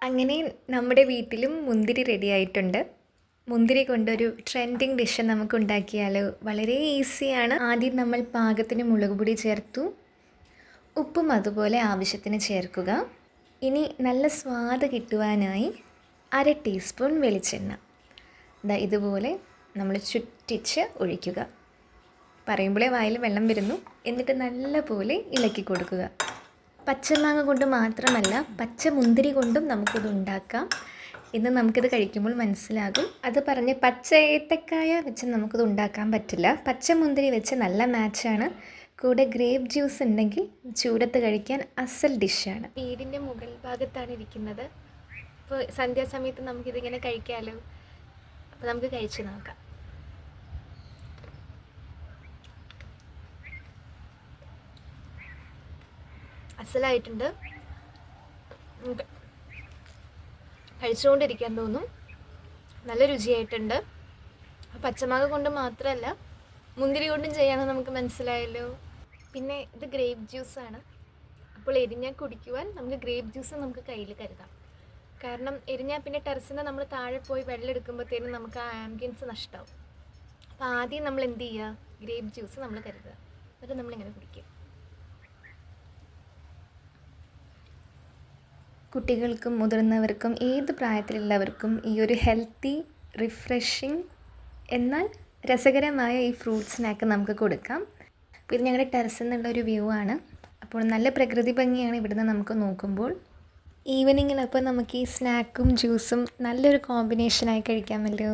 അങ്ങനെ നമ്മുടെ വീട്ടിലും മുന്തിരി റെഡി ആയിട്ടുണ്ട്. മുന്തിരി കൊണ്ടൊരു ട്രെൻഡിങ് ഡിഷ് നമുക്ക് ഉണ്ടാക്കിയാലോ? വളരെ ഈസിയാണ്. ആദ്യം നമ്മൾ പാകത്തിന് മുളക് പൊടി ചേർത്തു, ഉപ്പും അതുപോലെ ആവശ്യത്തിന് ചേർക്കുക. ഇനി നല്ല സ്വാദ് കിട്ടുവാനായി 1/2 ടീസ്പൂൺ വെളിച്ചെണ്ണ ഇതുപോലെ നമ്മൾ ചുറ്റിച്ച് ഒഴിക്കുക. പറയുമ്പോഴേ വായിൽ വെള്ളം വരുന്നു. എന്നിട്ട് നല്ലപോലെ ഇളക്കി കൊടുക്കുക. പച്ചമാങ്ങ കൊണ്ട് മാത്രമല്ല, പച്ച മുന്തിരി കൊണ്ടും നമുക്കിത് ഉണ്ടാക്കാം. ഇന്ന് നമുക്കിത് കഴിക്കുമ്പോൾ മനസ്സിലാകും. അത് പറഞ്ഞ് പച്ച ഏത്തക്കായ വെച്ച് നമുക്കിത് ഉണ്ടാക്കാൻ പറ്റില്ല. പച്ച മുന്തിരി വെച്ച് നല്ല മാച്ചാണ്. കൂടെ ഗ്രേപ്പ് ജ്യൂസ് ഉണ്ടെങ്കിൽ ചൂടത്ത് കഴിക്കാൻ അസൽ ഡിഷാണ്. വീടിൻ്റെ മുകൾ ഭാഗത്താണ് ഇരിക്കുന്നത്. അപ്പോൾ സന്ധ്യാസമയത്ത് നമുക്കിതിങ്ങനെ കഴിക്കാമല്ലോ. അപ്പോൾ നമുക്ക് കഴിച്ച് നോക്കാം. അസലായിട്ടുണ്ട്. കഴിച്ചുകൊണ്ടിരിക്കാൻ തോന്നും. നല്ല രുചിയായിട്ടുണ്ട്. പച്ചമാങ്ങ കൊണ്ട് മാത്രമല്ല, മുന്തിരി കൊണ്ടും ചെയ്യാമെന്ന് നമുക്ക് മനസ്സിലായല്ലോ. പിന്നെ ഇത് ഗ്രേപ്പ് ജ്യൂസാണ്. അപ്പോൾ എരിഞ്ഞാൽ കുടിക്കുവാൻ നമുക്ക് ഗ്രേപ്പ് ജ്യൂസ് നമുക്ക് കയ്യിൽ കരുതാം. കാരണം എരിഞ്ഞാൽ പിന്നെ ടെറസിന് നമ്മൾ താഴെ പോയി വെള്ളം എടുക്കുമ്പോഴത്തേനും നമുക്ക് ആ ആംബിയൻസ് നഷ്ടമാവും. അപ്പോൾ ആദ്യം നമ്മൾ എന്ത് ചെയ്യുക? ഗ്രേപ്പ് ജ്യൂസ് നമ്മൾ കരുതുക. എന്നിട്ട് നമ്മളിങ്ങനെ കുടിക്കുക. കുട്ടികൾക്കും മുതിർന്നവർക്കും ഏത് പ്രായത്തിലുള്ളവർക്കും ഈ ഒരു ഹെൽത്തി, റിഫ്രഷിങ് എന്നാൽ രസകരമായ ഈ ഫ്രൂട്ട് സ്നാക്ക് നമുക്ക് കൊടുക്കാം. അപ്പോൾ ഇത് ഞങ്ങളുടെ ടെറസിൽ നിന്നുള്ളൊരു വ്യൂ ആണ്. അപ്പോൾ നല്ല പ്രകൃതി ഭംഗിയാണ് ഇവിടുന്ന് നമുക്ക് നോക്കുമ്പോൾ. ഈവനിങ്ങിലപ്പോൾ നമുക്ക് ഈ സ്നാക്കും ജ്യൂസും നല്ലൊരു കോമ്പിനേഷനായി കഴിക്കാമല്ലോ.